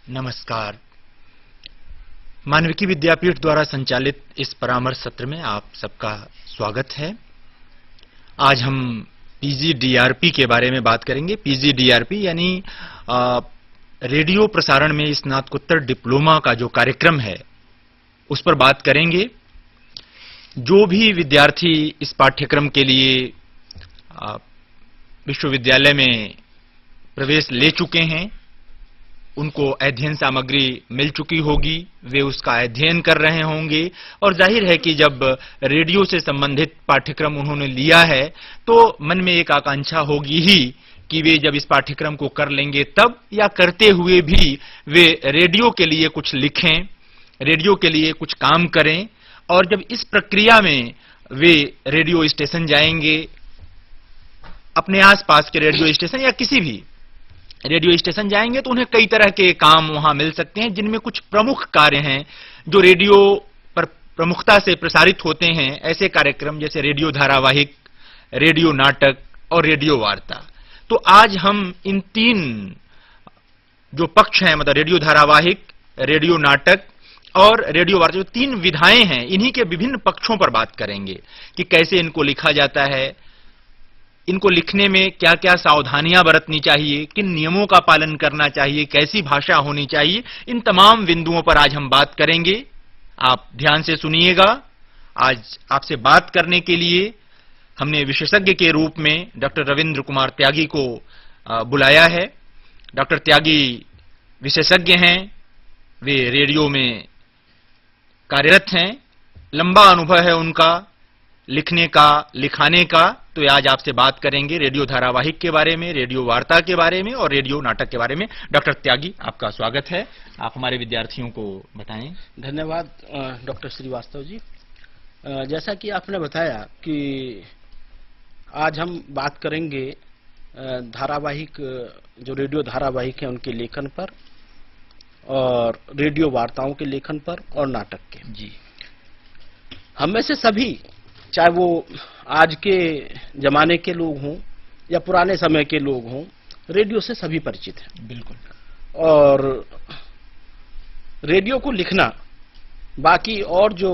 नमस्कार। मानविकी विद्यापीठ द्वारा संचालित इस परामर्श सत्र में आप सबका स्वागत है। आज हम पीजीडीआरपी के बारे में बात करेंगे। पीजीडीआरपी यानी रेडियो प्रसारण में स्नातकोत्तर डिप्लोमा का जो कार्यक्रम है उस पर बात करेंगे। जो भी विद्यार्थी इस पाठ्यक्रम के लिए विश्वविद्यालय में प्रवेश ले चुके हैं, उनको अध्ययन सामग्री मिल चुकी होगी, वे उसका अध्ययन कर रहे होंगे और जाहिर है कि जब रेडियो से संबंधित पाठ्यक्रम उन्होंने लिया है तो मन में एक आकांक्षा होगी ही कि वे जब इस पाठ्यक्रम को कर लेंगे तब, या करते हुए भी वे रेडियो के लिए कुछ लिखें, रेडियो के लिए कुछ काम करें। और जब इस प्रक्रिया में वे रेडियो स्टेशन जाएंगे, अपने आसपास के रेडियो स्टेशन या किसी भी रेडियो स्टेशन जाएंगे, तो उन्हें कई तरह के काम वहां मिल सकते हैं, जिनमें कुछ प्रमुख कार्य हैं जो रेडियो पर प्रमुखता से प्रसारित होते हैं। ऐसे कार्यक्रम जैसे रेडियो धारावाहिक, रेडियो नाटक और रेडियो वार्ता। तो आज हम इन तीन जो पक्ष हैं, मतलब रेडियो धारावाहिक, रेडियो नाटक और रेडियो वार्ता, जो तीन विधाएं हैं, इन्हीं के विभिन्न पक्षों पर बात करेंगे कि कैसे इनको लिखा जाता है, इनको लिखने में क्या क्या सावधानियां बरतनी चाहिए, किन नियमों का पालन करना चाहिए, कैसी भाषा होनी चाहिए। इन तमाम बिंदुओं पर आज हम बात करेंगे। आप ध्यान से सुनिएगा। आज आपसे बात करने के लिए हमने विशेषज्ञ के रूप में डॉक्टर रविंद्र कुमार त्यागी को बुलाया है। डॉक्टर त्यागी विशेषज्ञ हैं, वे रेडियो में कार्यरत हैं, लंबा अनुभव है उनका लिखने का, लिखाने का। तो आज आपसे बात करेंगे रेडियो धारावाहिक के बारे में, रेडियो वार्ता के बारे में और रेडियो नाटक के बारे में। डॉक्टर त्यागी, आपका स्वागत है। आप हमारे विद्यार्थियों को बताएं। धन्यवाद डॉक्टर श्रीवास्तव जी। जैसा कि आपने बताया कि आज हम बात करेंगे धारावाहिक, जो रेडियो धारावाहिक है उनके लेखन पर, और रेडियो वार्ताओं के लेखन पर और नाटक के। जी, हम में से सभी, चाहे वो आज के जमाने के लोग हों या पुराने समय के लोग हों, रेडियो से सभी परिचित हैं। बिल्कुल। और रेडियो को लिखना बाकी और जो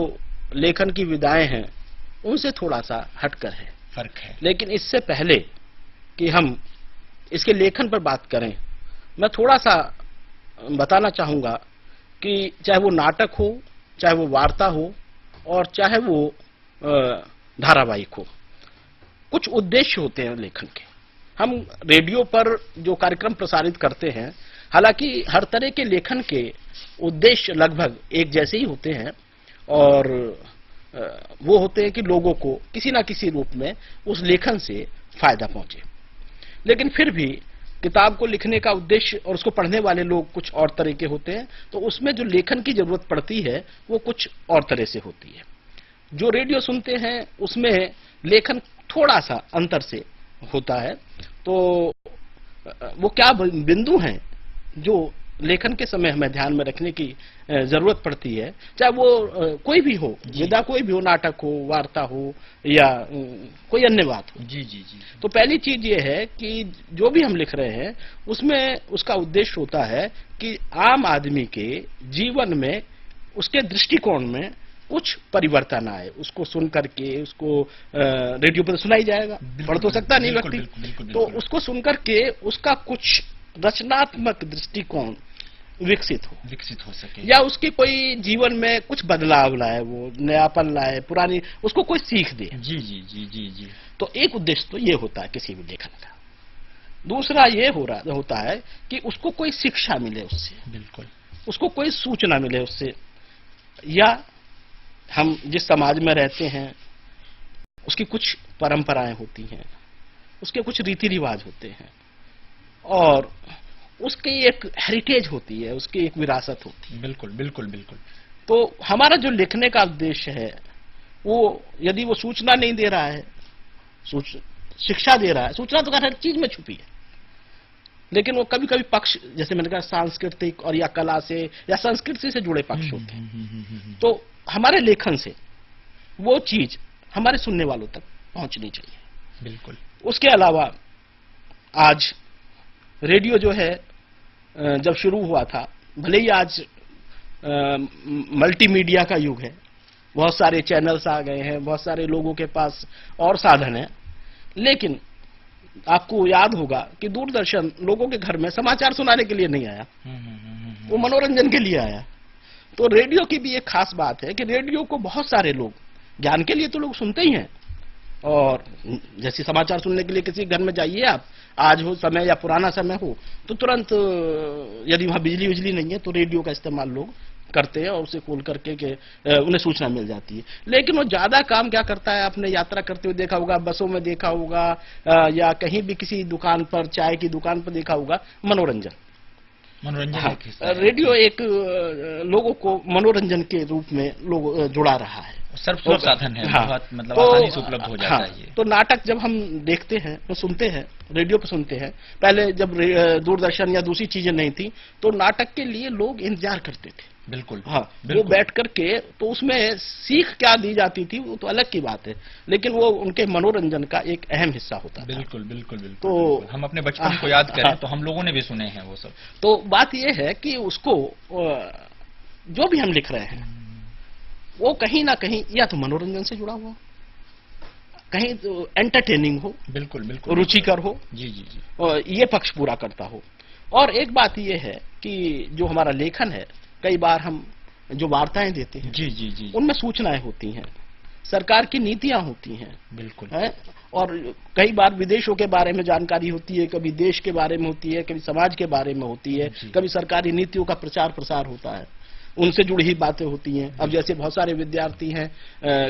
लेखन की विधाएं हैं उनसे थोड़ा सा हटकर है, फर्क है। लेकिन इससे पहले कि हम इसके लेखन पर बात करें, मैं थोड़ा सा बताना चाहूंगा कि चाहे वो नाटक हो, चाहे वो वार्ता हो और चाहे वो धारावाहिक हो, कुछ उद्देश्य होते हैं लेखन के। हम रेडियो पर जो कार्यक्रम प्रसारित करते हैं, हालांकि हर तरह के लेखन के उद्देश्य लगभग एक जैसे ही होते हैं, और वो होते हैं कि लोगों को किसी ना किसी रूप में उस लेखन से फायदा पहुंचे। लेकिन फिर भी किताब को लिखने का उद्देश्य और उसको पढ़ने वाले लोग कुछ और तरह के होते हैं, तो उसमें जो लेखन की जरूरत पड़ती है वो कुछ और तरह से होती है। जो रेडियो सुनते हैं उसमें लेखन थोड़ा सा अंतर से होता है। तो वो क्या बिंदु हैं जो लेखन के समय हमें ध्यान में रखने की जरूरत पड़ती है, चाहे वो कोई भी हो, विधा कोई भी हो, नाटक हो, वार्ता हो या कोई अन्य बात हो। जी जी जी। तो पहली चीज ये है कि जो भी हम लिख रहे हैं उसमें उसका उद्देश्य होता है कि आम आदमी के जीवन में, उसके दृष्टिकोण में कुछ परिवर्तन आए। उसको सुन करके, उसको रेडियो पर सुनाई जाएगा, पढ़ तो सकता नहीं व्यक्ति, तो उसको सुन करके उसका कुछ रचनात्मक दृष्टिकोण विकसित हो सके, या उसके कोई जीवन में कुछ बदलाव लाए, वो नयापन लाए, पुरानी उसको कोई सीख दे। जी जी जी जी जी। तो एक उद्देश्य तो ये होता है किसी भी लेखन का। दूसरा ये होता है कि उसको कोई शिक्षा मिले उससे, बिल्कुल, उसको कोई सूचना मिले उससे, या हम जिस समाज में रहते हैं उसकी कुछ परंपराएं होती हैं, उसके कुछ रीति रिवाज होते हैं, और उसकी एक हेरिटेज होती है, उसकी एक विरासत होती है। बिल्कुल बिल्कुल बिल्कुल। तो हमारा जो लिखने का उद्देश्य है, वो यदि वो सूचना नहीं दे रहा है, शिक्षा दे रहा है, सूचना तो हर चीज में छुपी है, लेकिन वो कभी कभी पक्ष, जैसे मैंने कहा, सांस्कृतिक और या कला से या संस्कृति से जुड़े पक्ष होते हैं। तो हमारे लेखन से वो चीज हमारे सुनने वालों तक पहुंचनी चाहिए। बिल्कुल। उसके अलावा आज रेडियो जो है जब शुरू हुआ था भले ही आज मल्टीमीडिया का युग है, बहुत सारे चैनल्स आ गए हैं, बहुत सारे लोगों के पास और साधन है, लेकिन आपको याद होगा कि दूरदर्शन लोगों के घर में समाचार सुनाने के लिए नहीं आया, वो मनोरंजन के लिए आया। तो रेडियो की भी एक खास बात है कि रेडियो को बहुत सारे लोग, ज्ञान के लिए तो लोग सुनते ही हैं, और जैसे समाचार सुनने के लिए किसी घर में जाइए आप, आज हो समय या पुराना समय हो, तो तुरंत यदि वहां बिजली नहीं है तो रेडियो का इस्तेमाल लोग करते हैं और उसे खोल करके के उन्हें सूचना मिल जाती है। लेकिन वो ज्यादा काम क्या करता है, आपने यात्रा करते हुए देखा होगा, बसों में देखा होगा, या कहीं भी किसी दुकान पर, चाय की दुकान पर देखा होगा, मनोरंजन। हाँ, रेडियो एक लोगों को मनोरंजन के रूप में लोग जुड़ा रहा है, सर्वसुलभ साधन है। हाँ, बहुत मतलब आसानी से उपलब्ध हो जाता हाँ, है ये। तो नाटक जब हम देखते हैं तो सुनते हैं, रेडियो पे सुनते हैं। पहले जब दूरदर्शन या दूसरी चीजें नहीं थी तो नाटक के लिए लोग इंतजार करते थे। बिल्कुल, हाँ, बिल्कुल। वो बैठ करके, तो उसमें सीख क्या दी जाती थी वो तो अलग की बात है, लेकिन वो उनके मनोरंजन का एक अहम हिस्सा होता था। बिल्कुल बिल्कुल बिल्कुल। तो बिल्कुल। हम अपने बचपन को याद करें तो हम लोगों ने भी सुने हैं वो सब। तो बात ये है कि उसको जो भी हम लिख रहे हैं वो कहीं ना कहीं या तो मनोरंजन से जुड़ा हुआ, कहीं तो एंटरटेनिंग हो, बिल्कुल बिल्कुल, रुचिकर हो, जी जी जी, और ये पक्ष पूरा करता हो। और एक बात ये है कि जो हमारा लेखन है, कई बार हम जो वार्ताएं देते हैं, जी जी जी, उनमें सूचनाएं होती हैं, सरकार की नीतियां होती हैं, बिल्कुल है? और कई बार विदेशों के बारे में जानकारी होती है, कभी देश के बारे में होती है, कभी समाज के बारे में होती है, कभी सरकारी नीतियों का प्रचार प्रसार होता है, उनसे जुड़ी ही बातें होती हैं। अब जैसे बहुत सारे विद्यार्थी हैं,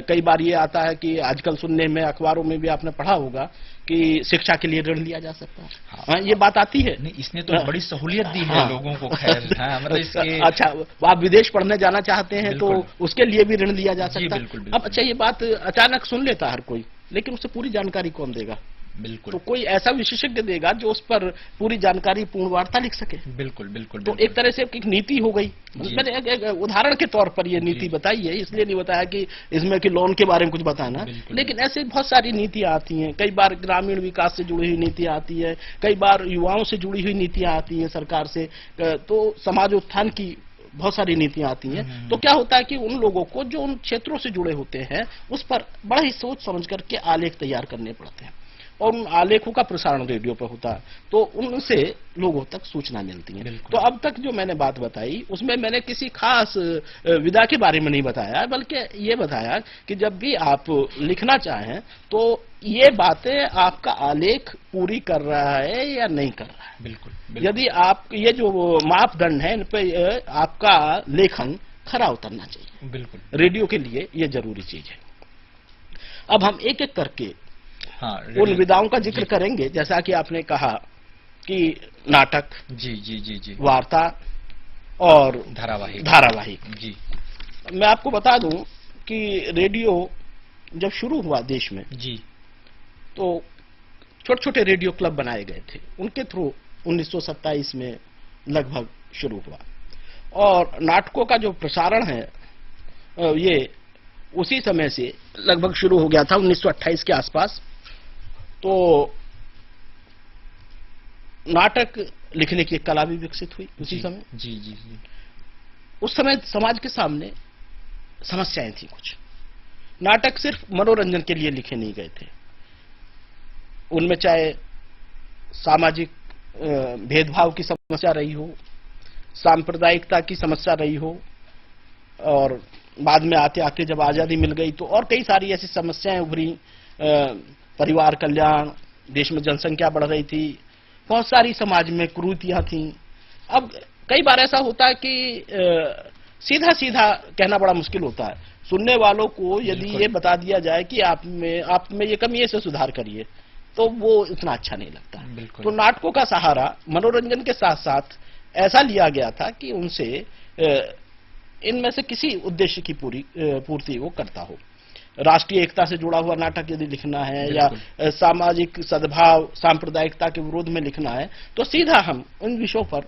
कई बार ये आता है कि आजकल सुनने में, अखबारों में भी आपने पढ़ा होगा कि शिक्षा के लिए ऋण लिया जा सकता है। हाँ, ये बात आती है। नहीं, इसने तो बड़ी सहूलियत दी है लोगों को। खैर, हाँ, मतलब इसके अच्छा, आप विदेश पढ़ने जाना चाहते हैं तो उसके लिए भी ऋण लिया जा सकता है। अब अच्छा, ये बात अचानक सुन लेता हर कोई, लेकिन उसे पूरी जानकारी कौन देगा? बिल्कुल, तो कोई ऐसा विशेषज्ञ देगा जो उस पर पूरी जानकारी, पूर्ण वार्ता लिख सके। बिल्कुल बिल्कुल। तो एक तरह से एक नीति हो गई। मैंने एक उदाहरण के तौर पर ये नीति बताई है, इसलिए नहीं बताया कि इसमें कि लोन के बारे में कुछ बताना, लेकिन ऐसे बहुत सारी नीतियां आती हैं। कई बार ग्रामीण विकास से जुड़ी हुई नीतियां आती है, कई बार युवाओं से जुड़ी हुई नीतियां आती हैं सरकार से, तो समाज उत्थान की बहुत सारी नीतियां आती हैं। तो क्या होता है कि उन लोगों को जो उन क्षेत्रों से जुड़े होते हैं उस पर बड़ा ही सोच समझ करके आलेख तैयार करने पड़ते हैं, और उन आलेखों का प्रसारण रेडियो पर होता है, तो उनसे लोगों तक सूचना मिलती है। तो अब तक जो मैंने बात बताई उसमें मैंने किसी खास विधा के बारे में नहीं बताया, बल्कि ये बताया कि जब भी आप लिखना चाहें तो ये बातें आपका आलेख पूरी कर रहा है या नहीं कर रहा है। बिल्कुल। यदि आप ये जो मापदंड है इन पे आपका लेखन खरा उतरना चाहिए। बिल्कुल, रेडियो के लिए ये जरूरी चीज है। अब हम एक एक करके हाँ, उन विधाओं का जिक्र करेंगे, जैसा कि आपने कहा कि नाटक, जी जी जी जी, वार्ता और धारावाहिक। जी, मैं आपको बता दूं कि रेडियो जब शुरू हुआ देश में, जी, तो छोटे छोटे रेडियो क्लब बनाए गए थे, उनके थ्रू 1927 में लगभग शुरू हुआ। और नाटकों का जो प्रसारण है ये उसी समय से लगभग शुरू हो गया था, 1928 के आसपास। तो नाटक लिखने की एक कला भी विकसित हुई उसी समय। जी जी जी, उस समय समाज के सामने समस्याएं थी कुछ। नाटक सिर्फ मनोरंजन के लिए लिखे नहीं गए थे, उनमें चाहे सामाजिक भेदभाव की समस्या रही हो, सांप्रदायिकता की समस्या रही हो, और बाद में आते आते जब आजादी मिल गई तो और कई सारी ऐसी समस्याएं उभरी। परिवार कल्याण, देश में जनसंख्या बढ़ रही थी, बहुत सारी समाज में कुरीतियां थी। अब कई बार ऐसा होता है कि सीधा सीधा कहना बड़ा मुश्किल होता है। सुनने वालों को यदि ये बता दिया जाए कि आप में ये कमी है, इसे सुधार करिए, तो वो इतना अच्छा नहीं लगता। तो नाटकों का सहारा मनोरंजन के साथ साथ ऐसा लिया गया था कि उनसे इनमें से किसी उद्देश्य की पूर्ति वो करता हो। राष्ट्रीय एकता से जुड़ा हुआ नाटक यदि लिखना है, या सामाजिक सद्भाव, सांप्रदायिकता के विरोध में लिखना है, तो सीधा हम उन विषयों पर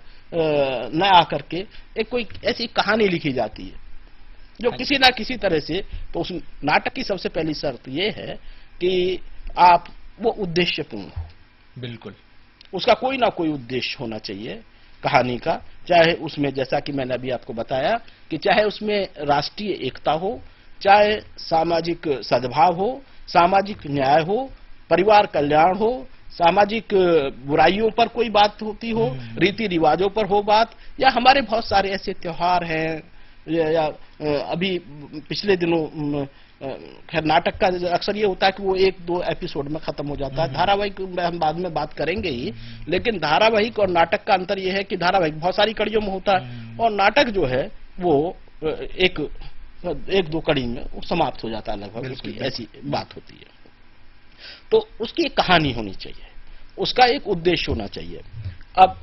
न आकर के एक कोई ऐसी कहानी लिखी जाती है जो किसी ना किसी तरह से, तो उस नाटक की सबसे पहली शर्त ये है कि आप वो उद्देश्यपूर्ण हो। बिल्कुल, उसका कोई ना कोई उद्देश्य होना चाहिए। कहानी का, चाहे उसमें जैसा कि मैंने अभी आपको बताया कि चाहे उसमें राष्ट्रीय एकता हो, चाहे सामाजिक सद्भाव हो, सामाजिक न्याय हो, परिवार कल्याण हो, सामाजिक बुराइयों पर कोई बात होती हो, रीति रिवाजों पर हो बात, या हमारे बहुत सारे ऐसे त्योहार हैं, या अभी पिछले दिनों खैर नाटक का अक्सर ये होता है कि वो 1-2 एपिसोड में खत्म हो जाता है। धारावाहिक में हम बाद में बात करेंगे ही, लेकिन धारावाहिक और नाटक का अंतर ये है कि धारावाहिक बहुत सारी कड़ियों में होता है और नाटक जो है वो एक 1-2 कड़ी में वो समाप्त हो जाता है लगभग, उसकी ऐसी बात होती है। तो उसकी एक कहानी होनी चाहिए, उसका एक उद्देश्य होना चाहिए। अब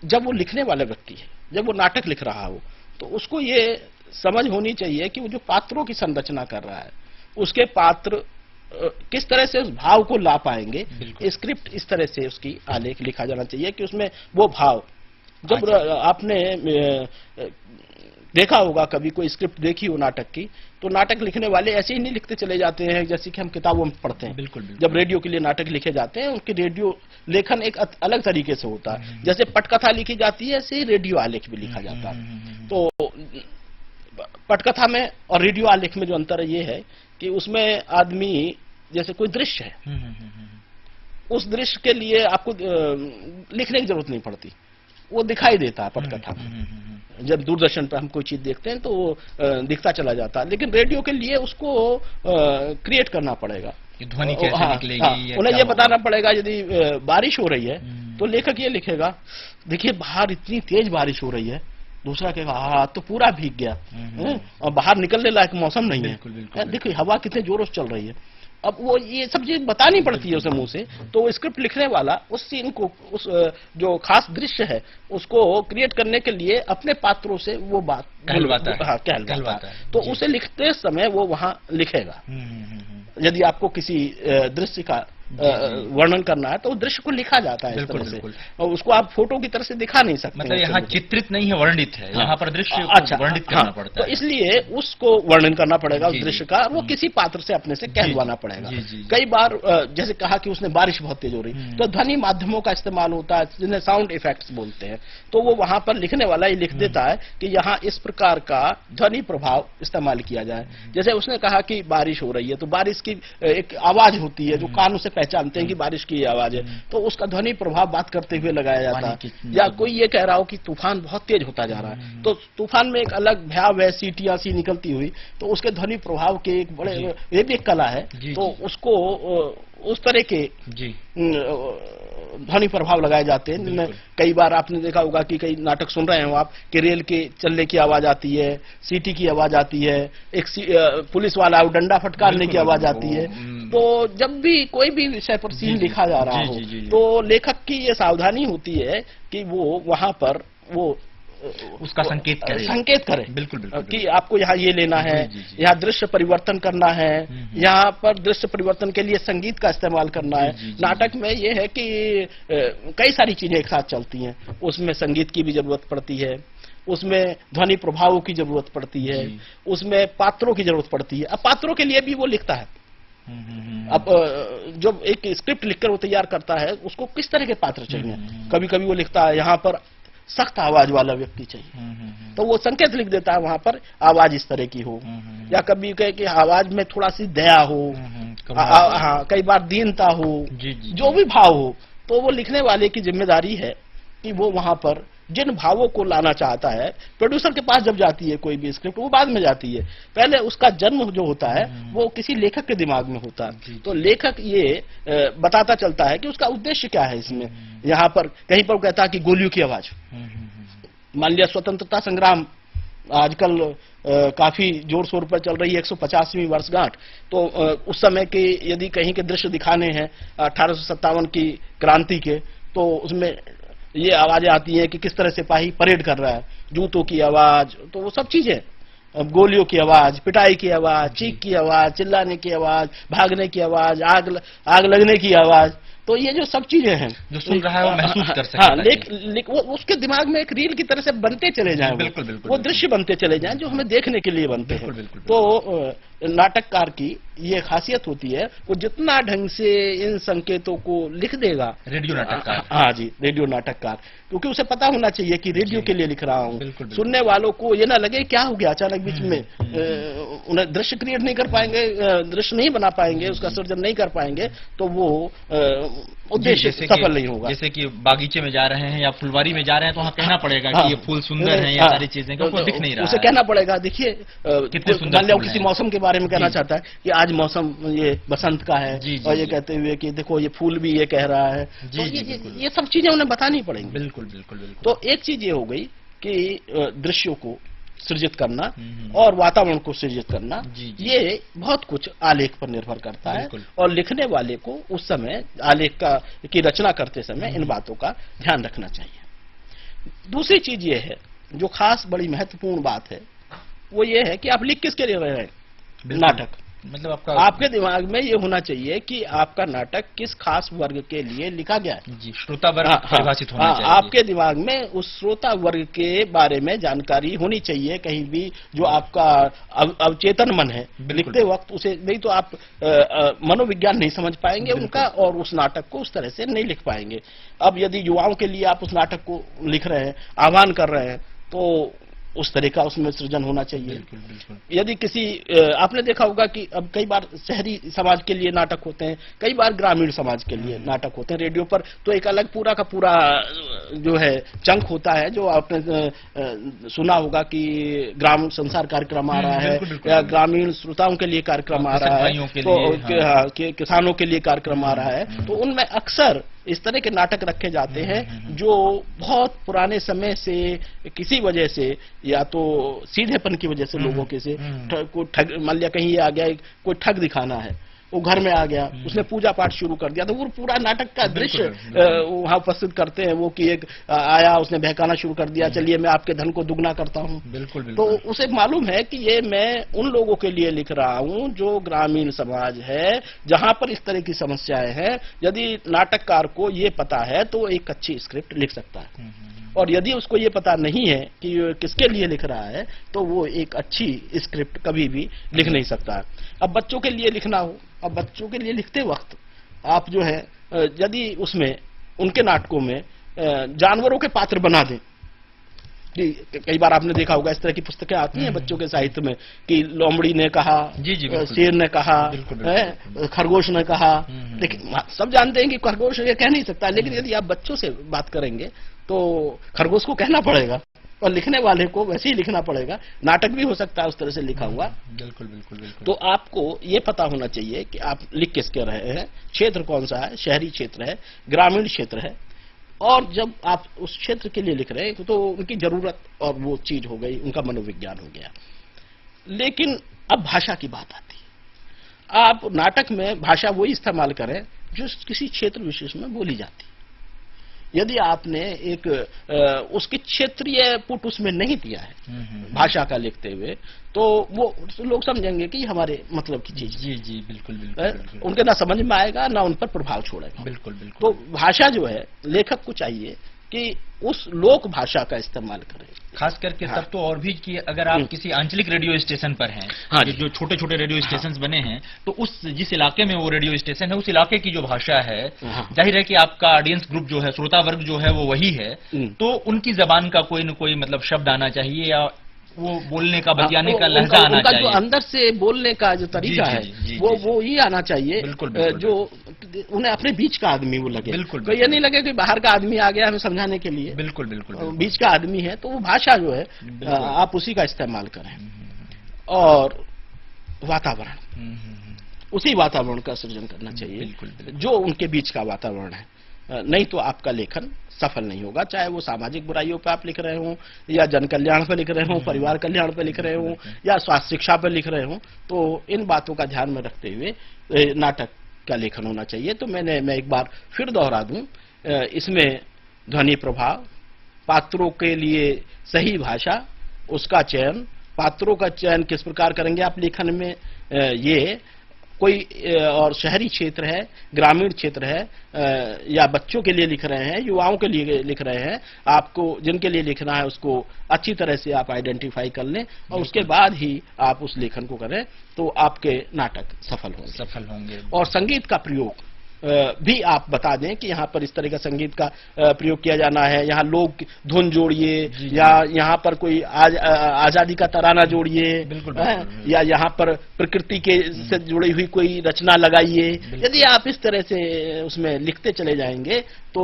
जब वो लिखने वाला व्यक्ति है, जब वो नाटक लिख रहा हो, तो उसको ये समझ होनी चाहिए कि वो जो पात्रों की संरचना कर रहा है, उसके पात्र किस तरह से उस भाव को ला पाएंगे। स्क्रिप्ट इस तरह से उसकी आलेख लिखा जाना चाहिए कि उसमें वो भाव, जब आपने देखा होगा कभी कोई स्क्रिप्ट देखी हो नाटक की, तो नाटक लिखने वाले ऐसे ही नहीं लिखते चले जाते हैं जैसे कि हम किताबों में पढ़ते हैं। बिल्कुल, बिल्कुल। जब रेडियो के लिए नाटक लिखे जाते हैं, उनकी रेडियो लेखन एक अलग तरीके से होता है। जैसे पटकथा लिखी जाती है, ऐसे ही रेडियो आलेख भी लिखा जाता है। तो पटकथा में और रेडियो आलेख में जो अंतर ये है कि उसमें आदमी, जैसे कोई दृश्य है, उस दृश्य के लिए आपको लिखने की जरूरत नहीं पड़ती, वो दिखाई देता है पटकथा में। जब दूरदर्शन पर हम कोई चीज देखते हैं तो वो दिखता चला जाता है, लेकिन रेडियो के लिए उसको क्रिएट करना पड़ेगा। ध्वनि कैसे निकलेगी, उन्हें ये बताना पड़ेगा। यदि बारिश हो रही है तो लेखक ये लिखेगा, देखिए बाहर इतनी तेज बारिश हो रही है, दूसरा कहेगा हाँ तो पूरा भीग गया, और बाहर निकलने लायक मौसम नहीं है, देखिए हवा कितने जोरों से चल रही है। अब वो ये सब चीज बतानी पड़ती है उसे मुंह से, तो वो स्क्रिप्ट लिखने वाला उस सीन को, उस जो खास दृश्य है उसको क्रिएट करने के लिए अपने पात्रों से वो बात कहलवाता है। तो उसे लिखते समय वो वहां लिखेगा। यदि आपको किसी दृश्य का वर्णन करना है तो उस दृश्य को लिखा जाता है इस तरह से, और उसको आप फोटो की तरह से दिखा नहीं सकते। मतलब यहाँ चित्रित नहीं है, वर्णित है। यहाँ पर दृश्य वर्णित करना पड़ता है, तो इसलिए उसको वर्णन करना पड़ेगा उस दृश्य का, वो किसी पात्र से अपने से कहलवाना पड़ेगा। कई बार जैसे कहा कि उसने बारिश बहुत तेज हो रही, तो ध्वनि माध्यमों का इस्तेमाल होता है जिन्हें साउंड इफेक्ट्स बोलते हैं, तो वो वहां पर लिखने वाला ये लिख देता है कि यहाँ इस प्रकार का ध्वनि प्रभाव इस्तेमाल किया जाए। जैसे उसने कहा कि बारिश हो रही है, तो बारिश की एक आवाज होती है जो कानों से पहचानते हैं कि बारिश की आवाज है, तो उसका ध्वनि प्रभाव बात करते हुए लगाया जाता है। या कोई ये कह रहा हो कि तूफान बहुत तेज होता जा रहा है, तो तूफान में एक अलग भयाव है, सीटियां सी निकलती हुई, तो उसके ध्वनि प्रभाव के एक बड़े, ये भी एक कला है, तो उसको उस तरह के ध्वनि प्रभाव लगाए जाते हैं। कई बार आपने देखा होगा कि कई नाटक सुन रहे हो आप कि रेल के चलने की आवाज आती है, सीटी की आवाज आती है, एक पुलिस वाला डंडा फटकारने की आवाज आती है। तो जब भी कोई भी विषय पर सीन लिखा जा रहा हो, तो लेखक की ये सावधानी होती है कि वो वहां पर वो उसका संकेत करे। बिल्कुल, बिल्कुल, कि आपको यहाँ ये लेना है, यहाँ दृश्य परिवर्तन करना है, यहाँ पर दृश्य परिवर्तन के लिए संगीत का इस्तेमाल करना है। नाटक में ये है कि कई सारी चीजें एक साथ चलती हैं, उसमें संगीत की भी जरूरत पड़ती है, उसमें ध्वनि प्रभावों की जरूरत पड़ती है, उसमें पात्रों की जरूरत पड़ती है। अब पात्रों के लिए भी वो लिखता है। अब जब एक स्क्रिप्ट लिखकर वो तैयार करता है, उसको किस तरह के पात्र चाहिए। कभी कभी वो लिखता है यहाँ पर सख्त आवाज वाला व्यक्ति चाहिए, तो वो संकेत लिख देता है वहां पर आवाज इस तरह की हो, या कभी कहे कि आवाज में थोड़ा सी दया हो, हाँ कई बार दीनता हो, जो भी भाव हो, तो वो लिखने वाले की जिम्मेदारी है कि वो वहां पर जिन भावों को लाना चाहता है। प्रोड्यूसर के पास जब जाती है कोई भी स्क्रिप्ट, वो बाद में जाती है, पहले उसका जन्म जो होता है वो किसी लेखक के दिमाग में होता है। तो लेखक ये बताता चलता है कि उसका उद्देश्य क्या है इसमें। यहाँ पर कहीं पर कहता है कि गोलियों की आवाज, मान लिया स्वतंत्रता संग्राम आजकल काफी जोर शोर पर चल रही है, 150वीं वर्षगांठ, तो उस समय के यदि कहीं के दृश्य दिखाने हैं 1857 की क्रांति के, तो उसमें ये आवाजें आती हैं कि किस तरह सिपाही परेड कर रहा है, जूतों की आवाज, तो वो सब चीजें, गोलियों की आवाज, पिटाई की आवाज, चीख की आवाज, चिल्लाने की आवाज, भागने की आवाज, आग लगने की आवाज, तो ये जो सब चीजें हैं जो सुन रहा है वो महसूस कर सकता है। वो उसके दिमाग में एक रील की तरह से बनते चले जाएं, बिल्कुल, वो दृश्य बनते चले जाएं जो हमें देखने के लिए बनते हैं। तो नाटककार की ये खासियत होती है, वो जितना ढंग से इन संकेतों को लिख देगा, रेडियो नाटककार। हाँ जी, रेडियो नाटककार, क्योंकि उसे पता होना चाहिए कि रेडियो के लिए लिख रहा हूँ। बिल्कुल, बिल्कुल। सुनने वालों को ये ना लगे क्या हो गया अचानक बीच में, उन्हें दृश्य क्रिएट नहीं कर पाएंगे, दृश्य नहीं बना पाएंगे, उसका सृजन नहीं कर पाएंगे, तो वो उद्देश्य सफल नहीं होगा। जैसे कि बागीचे में जा रहे हैं या फुलवारी में जा रहे हैं तो वहाँ कहना पड़ेगा कि ये फूल सुंदर हैं, ये सारी चीजें, क्योंकि दिख नहीं रहा है। उसे कहना पड़ेगा, देखिए कितने सुंदर मान लिया फूल किसी हैं। मौसम के बारे में कहना चाहता है कि आज मौसम ये बसंत का है, और ये कहते हुए कि देखो ये फूल भी ये कह रहा है, तो ये सब चीजें उन्हें बतानी पड़ेंगी। बिल्कुल बिल्कुल बिल्कुल। तो एक चीज ये हो गई कि दृश्यों को सृजित करना और वातावरण को सृजित करना, ये बहुत कुछ आलेख पर निर्भर करता है, और लिखने वाले को उस समय आलेख की रचना करते समय इन बातों का ध्यान रखना चाहिए। दूसरी चीज ये है जो खास बड़ी महत्वपूर्ण बात है, वो ये है कि आप लिख किसके लिए रहे हैं नाटक। मतलब आपके दिमाग में ये होना चाहिए कि आपका नाटक किस खास वर्ग के लिए लिखा गया है। जी, श्रोता वर्ग परिभाषित होना चाहिए। आपके दिमाग में उस श्रोता वर्ग के बारे में जानकारी होनी चाहिए, कहीं भी जो आपका अवचेतन मन है, लिखते वक्त उसे, नहीं तो आप मनोविज्ञान नहीं समझ पाएंगे उनका, और उस नाटक को उस तरह से नहीं लिख पाएंगे। अब यदि युवाओं के लिए आप उस नाटक को लिख रहे हैं, आह्वान कर रहे हैं, तो उस तरह का उसमें सृजन होना चाहिए। बिल्कुल, बिल्कुल। यदि किसी, आपने देखा होगा कि अब कई बार शहरी समाज के लिए नाटक होते हैं, कई बार ग्रामीण समाज के लिए नाटक होते हैं। रेडियो पर तो एक अलग पूरा का पूरा जो है चंक होता है, जो आपने सुना होगा कि ग्राम संसार कार्यक्रम आ रहा है, या ग्रामीण श्रोताओं के लिए कार्यक्रम आ रहा है, तो किसानों के लिए कार्यक्रम आ रहा है, तो उनमें अक्सर इस तरह के नाटक रखे जाते हैं जो बहुत पुराने समय से किसी वजह से, या तो सीधेपन की वजह से लोगों के से, कोई ठग, मान लिया कहीं ये आ गया कोई ठग दिखाना है, वो घर में आ गया, उसने पूजा पाठ शुरू कर दिया, तो वो पूरा नाटक का दृश्य वहां उपस्थित करते हैं वो, कि एक आया, उसने बहकाना शुरू कर दिया, चलिए मैं आपके धन को दुगना करता हूं। बिल्कुल। तो उसे मालूम है कि ये मैं उन लोगों के लिए लिख रहा हूं जो ग्रामीण समाज है, जहां पर इस तरह की समस्याएं हैं। यदि नाटककार को ये पता है तो एक अच्छी स्क्रिप्ट लिख सकता है, और यदि उसको ये पता नहीं है कि किसके लिए लिख रहा है, तो वो एक अच्छी स्क्रिप्ट कभी भी लिख नहीं सकता है। अब बच्चों के लिए लिखना हो, अब बच्चों के लिए लिखते वक्त आप जो है, यदि उसमें उनके नाटकों में जानवरों के पात्र बना दें, कई बार आपने देखा होगा इस तरह की पुस्तकें आती हैं बच्चों के साहित्य में, कि लोमड़ी ने कहा, शेर ने कहा, खरगोश ने कहा। लेकिन सब जानते हैं कि खरगोश ये कह नहीं सकता, लेकिन यदि आप बच्चों से बात करेंगे तो खरगोश को कहना पड़ेगा, और लिखने वाले को वैसे ही लिखना पड़ेगा। नाटक भी हो सकता है उस तरह से लिखा हुआ। बिल्कुल बिल्कुल बिल्कुल। तो आपको ये पता होना चाहिए कि आप लिख किसके रहे हैं, क्षेत्र कौन सा है, शहरी क्षेत्र है, ग्रामीण क्षेत्र है, और जब आप उस क्षेत्र के लिए लिख रहे हैं तो उनकी जरूरत और वो चीज हो गई, उनका मनोविज्ञान हो गया। लेकिन अब भाषा की बात आती है। आप नाटक में भाषा वही इस्तेमाल करें जो किसी क्षेत्र विशेष में बोली जाती है। यदि आपने एक उसके क्षेत्रीय पुट उसमें नहीं दिया है भाषा का लिखते हुए, तो वो लोग समझेंगे कि हमारे मतलब की चीज। जी जी, बिल्कुल बिल्कुल। उनके ना समझ में आएगा, ना उन पर प्रभाव छोड़ेगा। बिल्कुल बिल्कुल। तो भाषा जो है, लेखक को चाहिए कि उस लोक भाषा का इस्तेमाल करें। खास करके तब तो और भी कि अगर आप किसी आंचलिक रेडियो स्टेशन पर हैं, जो छोटे छोटे रेडियो स्टेशन बने हैं, तो उस जिस इलाके में वो रेडियो स्टेशन है, उस इलाके की जो भाषा है, जाहिर है कि आपका ऑडियंस ग्रुप जो है, श्रोता वर्ग जो है वो वही है, तो उनकी जबान का कोई न कोई मतलब शब्द आना चाहिए, या वो बोलने का, बतियाने का लहजा आना चाहिए। जो अंदर से बोलने का जो तरीका है, वो ये आना चाहिए, जो उन्हें अपने बीच का आदमी वो लगे। बिल्कुल। तो ये नहीं लगे कि बाहर का आदमी आ गया हमें समझाने के लिए। बिल्कुल बिल्कुल। बीच का आदमी है, तो वो भाषा जो है आप उसी का इस्तेमाल करें, और वातावरण, उसी वातावरण का सृजन करना चाहिए जो उनके बीच का वातावरण है। नहीं तो आपका लेखन सफल नहीं होगा, चाहे वो सामाजिक बुराइयों पे आप लिख रहे हो, या जन कल्याण पे लिख रहे हो, परिवार कल्याण पे लिख रहे हो, या स्वास्थ्य शिक्षा पे लिख रहे हो। तो इन बातों का ध्यान में रखते हुए नाटक का लेखन होना चाहिए। तो मैं एक बार फिर दोहरा दूं, इसमें ध्वनि प्रभाव, पात्रों के लिए सही भाषा, उसका चयन, पात्रों का चयन किस प्रकार करेंगे आप लेखन में, ये कोई और शहरी क्षेत्र है, ग्रामीण क्षेत्र है, या बच्चों के लिए लिख रहे हैं, युवाओं के लिए लिख रहे हैं, आपको जिनके लिए लिखना है उसको अच्छी तरह से आप आइडेंटिफाई कर लें और उसके बाद ही आप उस लेखन को करें तो आपके नाटक सफल होंगे। और संगीत का प्रयोग भी आप बता दें कि यहाँ पर इस तरह का संगीत का प्रयोग किया जाना है, यहाँ लोग धुन जोड़िए या यहाँ पर कोई आजादी का तराना जोड़िए, या यहाँ पर प्रकृति के से जुड़ी हुई कोई रचना लगाइए। यदि आप इस तरह से उसमें लिखते चले जाएंगे तो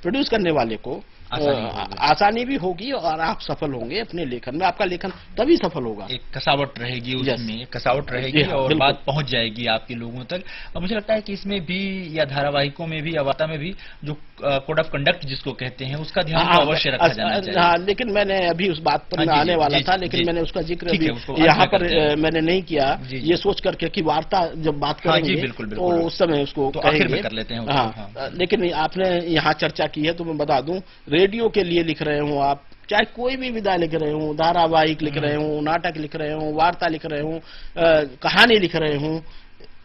प्रोड्यूस करने वाले को आसानी भी होगी और आप सफल होंगे अपने लेखन में। आपका लेखन तभी सफल होगा, एक कसावट रहेगी उसमें, एक कसावट रहेगी और बात पहुंच जाएगी आपके लोगों तक। और मुझे लगता है कि इसमें भी या धारावाहिकों में भी या वार्ता में भी जो कोड ऑफ कंडक्ट जिसको कहते हैं उसका ध्यान अवश्य रखा जाना चाहिए। हाँ, लेकिन मैंने अभी उस बात पर आने वाला था, लेकिन मैंने उसका जिक्र यहाँ पर मैंने नहीं किया, ये सोच करके कि वार्ता जब बात करेंगे तो उस समय उसको कहेंगे कर लेते हैं। हाँ, लेकिन आपने यहाँ चर्चा की है तो मैं बता दूं, रेडियो के लिए लिख रहे हो आप, चाहे कोई भी विधा लिख रहे हो, धारावाहिक लिख रहे हो, नाटक लिख रहे हो, वार्ता लिख रहे हो, कहानी लिख रहे हो,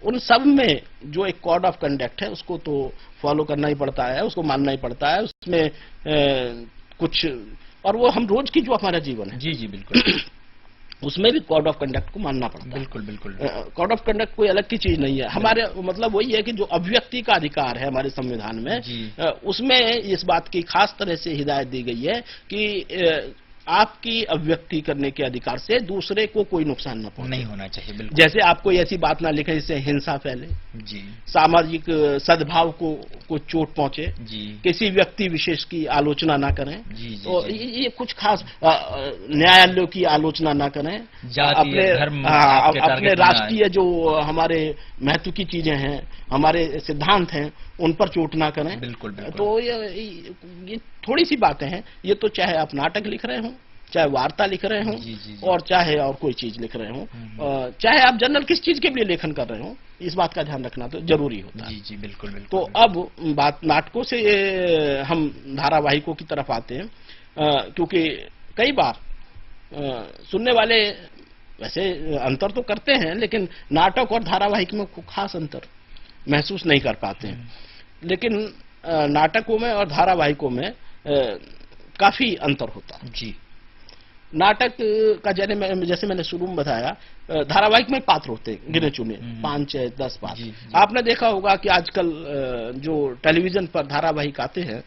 उन सब में जो एक कोड ऑफ कंडक्ट है उसको तो फॉलो करना ही पड़ता है, उसको मानना ही पड़ता है। उसमें कुछ, और वो हम रोज की जो हमारा जीवन है, जी बिल्कुल उसमें भी कोड ऑफ कंडक्ट को मानना पड़ता है। बिल्कुल कोड ऑफ कंडक्ट कोई अलग की चीज नहीं है। हमारे मतलब वही है कि जो अभिव्यक्ति का अधिकार है हमारे संविधान में, उसमें इस बात की खास तरह से हिदायत दी गई है कि आपकी अभिव्यक्ति करने के अधिकार से दूसरे को कोई नुकसान न पहुंचे, नहीं होना चाहिए। बिल्कुल। जैसे आप कोई ऐसी बात ना लिखें जिससे हिंसा फैले, जी, सामाजिक सद्भाव को चोट पहुंचे, जी, किसी व्यक्ति विशेष की आलोचना ना करें, जी, तो ये कुछ खास न्यायालयों की आलोचना ना करें, अपने धर्म, अपने राष्ट्रीय जो हमारे महत्व की चीजें हैं, हमारे सिद्धांत हैं, उन पर चोट ना करें। बिल्कुल। तो ये थोड़ी सी बातें हैं। ये तो चाहे आप नाटक लिख रहे हो, चाहे वार्ता लिख रहे हो, और चाहे और कोई चीज लिख रहे हो, चाहे आप जनरल किस चीज के लिए लेखन कर रहे हो, इस बात का ध्यान रखना तो जरूरी होता है। जी बिल्कुल। तो अब बात नाटकों से हम धारावाहिकों की तरफ आते हैं, क्योंकि कई बार सुनने वाले वैसे अंतर तो करते हैं, लेकिन नाटक और धारावाहिक में खास अंतर महसूस नहीं कर पाते हैं। लेकिन नाटकों में और धारावाहिकों में काफी अंतर होता है। जी, नाटक का जैसे मैंने शुरू में बताया, धारावाहिक में पात्र होते हैं गिने चुने, 5 या 10 पात्र। आपने देखा होगा कि आजकल जो टेलीविजन पर धारावाहिक आते हैं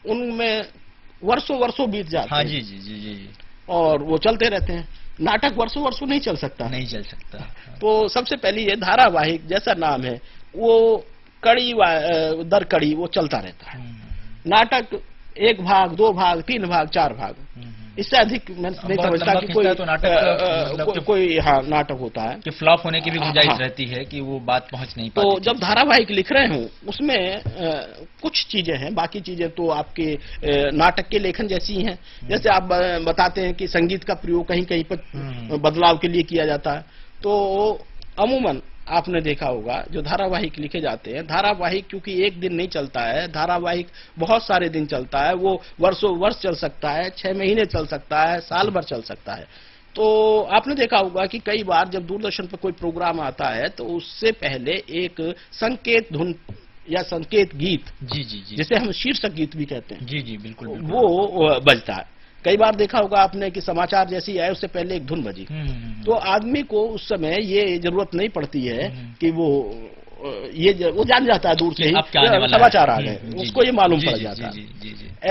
उनमें वर्षों बीत जाते हैं। जी, और वो चलते रहते हैं। नाटक वर्षों नहीं चल सकता। तो सबसे पहले ये धारावाहिक जैसा नाम है, वो कड़ी दर कड़ी वो चलता रहता है। नाटक 1 भाग, 2 भाग, 3 भाग, 4 भाग, इससे अधिक मैं नहीं समझता कि कोई नाटक होता है कि फ्लॉप होने की भी गुंजाइश रहती है कि वो बात पहुंच नहीं पाती। तो जब धारावाहिक लिख रहे हो उसमें कुछ चीजें हैं, बाकी चीजें तो आपके नाटक के लेखन जैसी हैं। जैसे आप बताते हैं कि संगीत का प्रयोग कहीं कहीं पर बदलाव के लिए किया जाता है, तो अमूमन आपने देखा होगा जो धारावाहिक लिखे जाते हैं, धारावाहिक क्योंकि एक दिन नहीं चलता है, धारावाहिक बहुत सारे दिन चलता है, वो वर्षों वर्ष चल सकता है, 6 महीने चल सकता है, साल भर चल सकता है। तो आपने देखा होगा कि कई बार जब दूरदर्शन पर कोई प्रोग्राम आता है तो उससे पहले एक संकेत धुन या संकेत गीत, जी, जिसे हम शीर्षक गीत भी कहते हैं, जी बिल्कुल, वो बजता है। कई बार देखा होगा आपने कि समाचार जैसी आए उससे पहले एक धुन बजी। तो आदमी को उस समय ये जरूरत नहीं पड़ती है कि वो जान जाता है दूर से ही समाचार आ गए, उसको ये मालूम पड़ जाता है।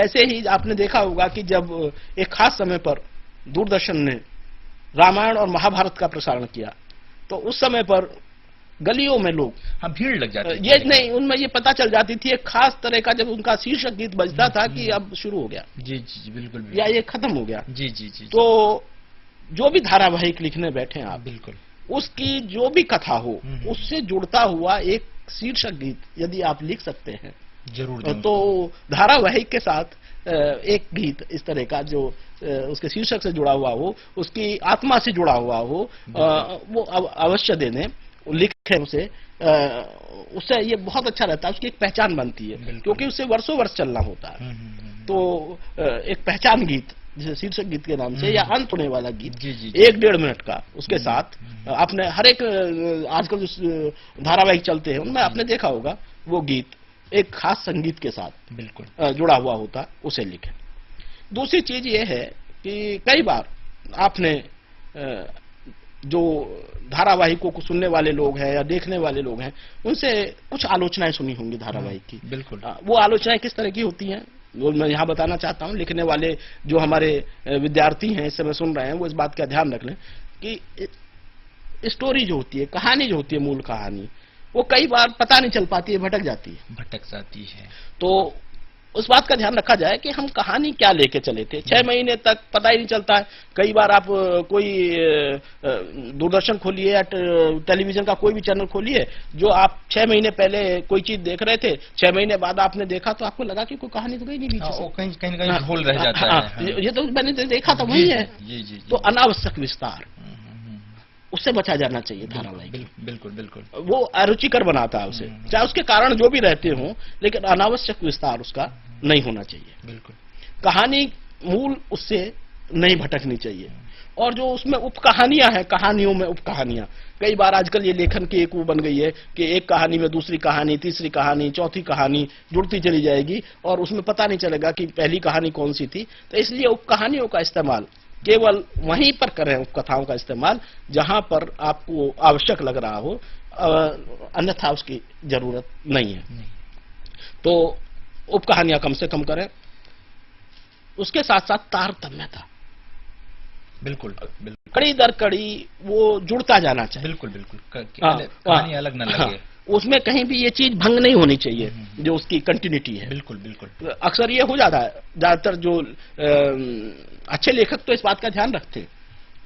ऐसे ही आपने देखा होगा कि जब एक खास समय पर दूरदर्शन ने रामायण और महाभारत का प्रसारण किया तो उस समय पर गलियों में लोग भीड़ लग जाती ये नहीं, उनमें ये पता चल जाती थी एक खास तरह का, जब उनका शीर्षक गीत बजता था कि अब शुरू हो गया, जी बिल्कुल, या ये खत्म हो गया। जी। तो जो भी धारावाहिक लिखने बैठे हैं आप, बिल्कुल उसकी जो भी कथा हो उससे जुड़ता हुआ एक शीर्षक गीत यदि आप लिख सकते हैं जरूर, तो धारावाहिक के साथ एक गीत इस तरह का जो उसके शीर्षक से जुड़ा हुआ हो, उसकी आत्मा से जुड़ा हुआ हो, वो अवश्य दे दें, लिखे उसे, उससे ये बहुत अच्छा रहता है, उसकी एक पहचान बनती है, क्योंकि उससे वर्षों वर्ष चलना होता है। तो एक पहचान गीत जैसे शीर्षक गीत के नाम से या अंत होने वाला गीत, जी, जी, 1-1.5 मिनट का, उसके साथ आपने हर एक आजकल जो धारावाहिक चलते हैं उनमें आपने देखा होगा वो गीत एक खास संगीत के साथ बिल्कुल जुड़ा हुआ होता, उसे लिखें। दूसरी चीज ये है कि कई बार आपने जो धारावाहिकों को सुनने वाले लोग हैं या देखने वाले लोग हैं उनसे कुछ आलोचनाएं सुनी होंगी धारावाहिक की। बिल्कुल। वो आलोचनाएं किस तरह की होती हैं वो मैं यहाँ बताना चाहता हूँ। लिखने वाले जो हमारे विद्यार्थी हैं इस समय सुन रहे हैं वो इस बात का ध्यान रख लें कि स्टोरी जो होती है, कहानी जो होती है, मूल कहानी, वो कई बार पता नहीं चल पाती है, भटक जाती है। तो उस बात का ध्यान रखा जाए कि हम कहानी क्या लेके चले थे। 6 महीने तक पता ही नहीं चलता है। कई बार आप कोई दूरदर्शन खोलिए या टेलीविजन का कोई भी चैनल खोलिए, जो आप 6 महीने पहले कोई चीज देख रहे थे, 6 महीने बाद आपने देखा तो आपको लगा कि कोई कहानी तो गई नहीं बीच से, कहीं भूल रह जाता है। ये तो मैंने देखा था वही है। तो अनावश्यक विस्तार, उससे बचा जाना चाहिए धारावाहिक। बिल्कुल। वो अरुचिकर बनाता है उसे, चाहे उसके कारण जो भी रहते हों, लेकिन अनावश्यक विस्तार उसका नहीं होना चाहिए। बिल्कुल। कहानी मूल उससे नहीं भटकनी चाहिए। और जो उसमें उप कहानियां हैं, कहानियों में उप कहानियां, कई बार आजकल ये लेखन की एक वो बन गई है कि एक कहानी में दूसरी कहानी, तीसरी कहानी, चौथी कहानी जुड़ती चली जाएगी और उसमें पता नहीं चलेगा कि पहली कहानी कौन सी थी। तो इसलिए उप कहानियों का इस्तेमाल केवल वहीं पर करें, उपकथाओं का इस्तेमाल जहां पर आपको आवश्यक लग रहा हो, अन्यथा उसकी जरूरत नहीं है। तो उपकहानियां कम से कम करें। उसके साथ साथ तारतम्यता, बिल्कुल। कड़ी दर कड़ी वो जुड़ता जाना चाहिए। बिल्कुल। कहानी अलग न लगे। उसमें कहीं भी ये चीज भंग नहीं होनी चाहिए जो उसकी कंटिन्यूटी है। बिल्कुल। अक्सर ये हो जाता है, ज्यादातर जो अच्छे लेखक तो इस बात का ध्यान रखते हैं,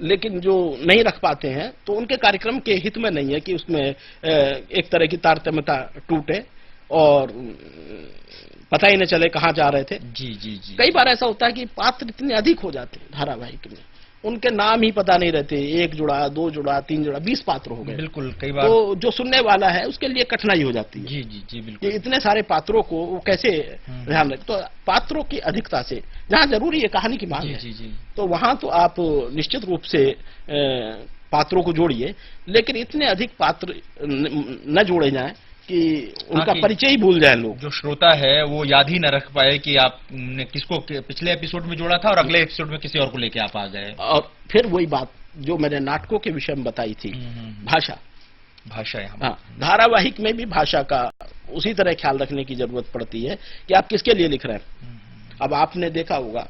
लेकिन जो नहीं रख पाते हैं तो उनके कार्यक्रम के हित में नहीं है कि उसमें एक तरह की तारतम्यता टूटे और पता ही न चले कहाँ जा रहे थे। जी। कई बार ऐसा होता है कि पात्र इतने अधिक हो जाते हैं धारावाहिक में, उनके नाम ही पता नहीं रहते, 1 जुड़ा, 2 जुड़ा, 3 जुड़ा, 20 पात्र हो गए। बिल्कुल। कई बार तो जो सुनने वाला है उसके लिए कठिनाई हो जाती है। जी बिल्कुल। कि इतने सारे पात्रों को वो कैसे ध्यान रखें। तो पात्रों की अधिकता से जहाँ जरूरी है कहानी की मांग है, जी। तो वहां तो आप निश्चित रूप से पात्रों को जोड़िए, लेकिन इतने अधिक पात्र न जोड़े जाएं कि उनका परिचय ही भूल जाए लोग। जो श्रोता है वो याद ही न रख पाए कि आपने किसको पिछले एपिसोड में जोड़ा था और अगले एपिसोड में किसी और को लेके आप आ गए। और फिर वही बात जो मैंने नाटकों के विषय में बताई थी, भाषा। हाँ, धारावाहिक में भी भाषा का उसी तरह ख्याल रखने की जरूरत पड़ती है कि आप किसके लिए लिख रहे हैं। अब आपने देखा होगा,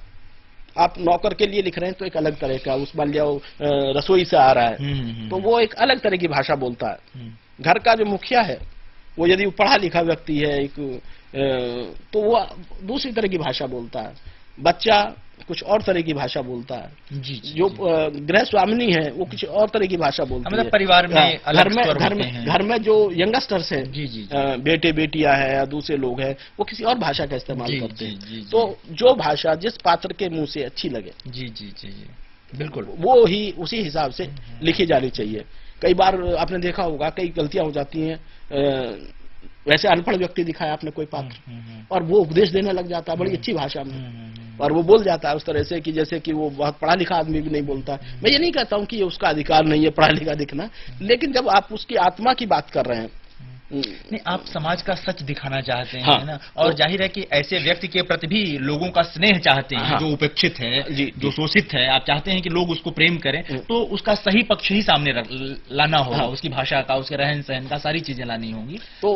आप नौकर के लिए लिख रहे हैं तो एक अलग तरह का, उस मान लिया रसोई से आ रहा है तो वो एक अलग तरह की भाषा बोलता है। घर का जो मुखिया है वो यदि पढ़ा लिखा व्यक्ति है तो वो दूसरी तरह की भाषा बोलता है। बच्चा कुछ और तरह की भाषा बोलता है। जी। जो गृह स्वामिनी है वो कुछ और तरह की भाषा बोलती है। मतलब परिवार में घर में जो यंगस्टर्स हैं, जी। बेटे बेटियां हैं या दूसरे लोग हैं, वो किसी और भाषा का इस्तेमाल करते हैं। जी। तो जो भाषा जिस पात्र के मुंह से अच्छी लगे, जी बिल्कुल, वो ही उसी हिसाब से लिखी जानी चाहिए। कई बार आपने देखा होगा कई गलतियां हो जाती हैं। वैसे अनपढ़ व्यक्ति दिखाया आपने कोई पात्र और वो उपदेश देने लग जाता है बड़ी अच्छी भाषा में, और वो बोल जाता है उस तरह से कि जैसे कि वो बहुत पढ़ा लिखा आदमी भी नहीं बोलता। मैं ये नहीं कहता हूं कि ये उसका अधिकार नहीं है पढ़ा लिखा दिखना, लेकिन जब आप उसकी आत्मा की बात कर रहे हैं, नहीं, आप समाज का सच दिखाना चाहते हैं, हाँ, है ना। और जाहिर है कि ऐसे व्यक्ति के प्रति भी लोगों का स्नेह चाहते हैं। हाँ, जो उपेक्षित है, जो शोषित है, आप चाहते हैं कि लोग उसको प्रेम करें, तो उसका सही पक्ष ही सामने लाना होगा। हाँ, उसकी भाषा का, उसके रहन सहन का, सारी चीजें लानी होंगी तो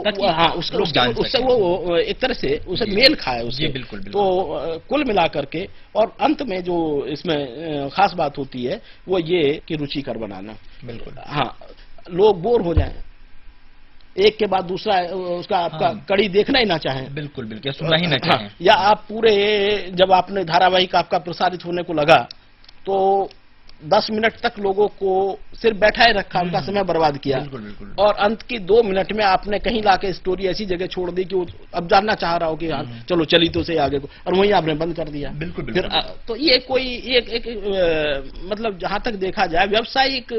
उससे वो एक तरह से उसे मेल खाए उससे। बिल्कुल। तो कुल मिला करके और अंत में जो इसमें खास बात होती है वो ये कि रुचिकर बनाना। बिल्कुल। हाँ, लोग बोर हो जाएं, एक के बाद दूसरा उसका आपका कड़ी देखना ही ना चाहें। बिल्कुल, सुनना ही ना चाहें। या आप पूरे जब आपने धारावाहिक आपका प्रसारित होने को लगा तो 10 मिनट तक लोगों को सिर्फ बैठाए रखा, उनका समय बर्बाद किया। बिल्कुल। और अंत की 2 मिनट में आपने कहीं लाके स्टोरी ऐसी जगह छोड़ दी कि वो अब जानना चाह रहा हो कि हाँ चलो चली तो से आगे को, और वहीं आपने बंद कर दिया। बिल्कुल। फिर तो ये कोई एक मतलब जहां तक देखा जाए व्यावसायिक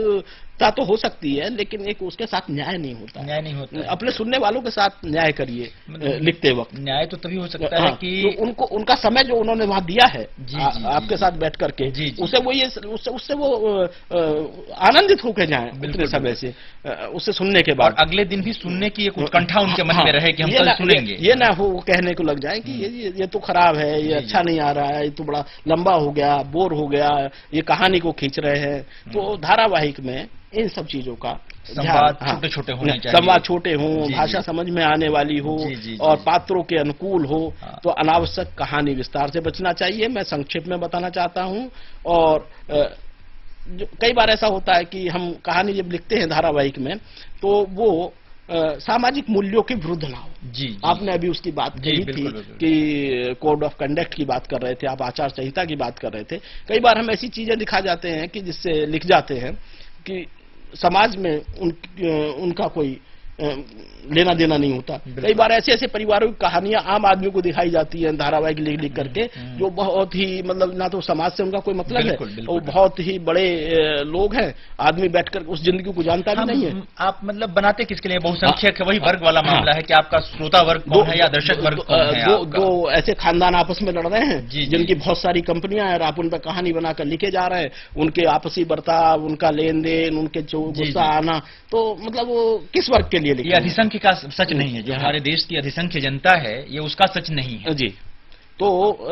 तो हो सकती है, लेकिन एक उसके साथ न्याय नहीं होता है। न्याय नहीं होता है। अपने सुनने वालों के साथ न्याय करिए लिखते वक्त। न्याय तो तभी हो सकता है कि तो उनको उनका समय जो उन्होंने वहां दिया है आपके साथ बैठ करके, उसे वो ये उससे वो आनंदित होकर जाएं उतने समय से, उससे सुनने के बाद। और अगले दिन भी सुनने की एक उत्कंठा उनके मन में रहे कि हम कल सुनेंगे। ये ना हो कहने को लग जाए कि ये तो खराब है, ये अच्छा नहीं आ रहा है, ये तो बड़ा लंबा हो गया, बोर हो गया, ये कहानी को खींच रहे हैं। तो धारावाहिक में इन सब चीजों का संवाद छोटे छोटे होने चाहिए, संवाद छोटे हों, भाषा समझ में आने वाली हो और पात्रों के अनुकूल हो। तो अनावश्यक कहानी विस्तार से बचना चाहिए। मैं संक्षेप में बताना चाहता हूं। और कई बार ऐसा होता है कि हम कहानी जब लिखते हैं धारावाहिक में, तो वो सामाजिक मूल्यों के विरुद्ध ना हो। आपने अभी उसकी बात कही थी कि कोड ऑफ कंडक्ट की बात कर रहे थे आप, आचार संहिता की बात कर रहे थे। कई बार हम ऐसी चीजें लिखा जाते हैं कि जिससे लिख जाते हैं कि समाज में उनका कोई लेना देना नहीं होता। कई बार ऐसे ऐसे परिवारों की कहानियां आम आदमी को दिखाई जाती हैं धारावाहिक लिख लिख करके, जो बहुत ही मतलब ना तो समाज से उनका कोई मतलब है, वो बहुत ही बड़े लोग हैं, आदमी बैठकर उस जिंदगी को जानता भी नहीं है। आप मतलब बनाते किसके लिए? बहुसंख्यक है, वही वर्ग वाला मामला है कि आपका श्रोता वर्ग कौन है या दर्शक वर्ग कौन है? दो ऐसे खानदान आपस में लड़ रहे हैं जिनकी बहुत सारी कंपनियां हैं और आप उन पर कहानी बनाकर लिखे जा रहे हैं, उनके आपसी बर्ताव, उनका लेन देन, उनके गुस्सा आना, तो मतलब वो किस वर्ग के लिए लिखे? ये अधिसंख्य का सच नहीं है, जो हमारे देश की अधिसंख्य जनता है, ये उसका सच नहीं है जी। तो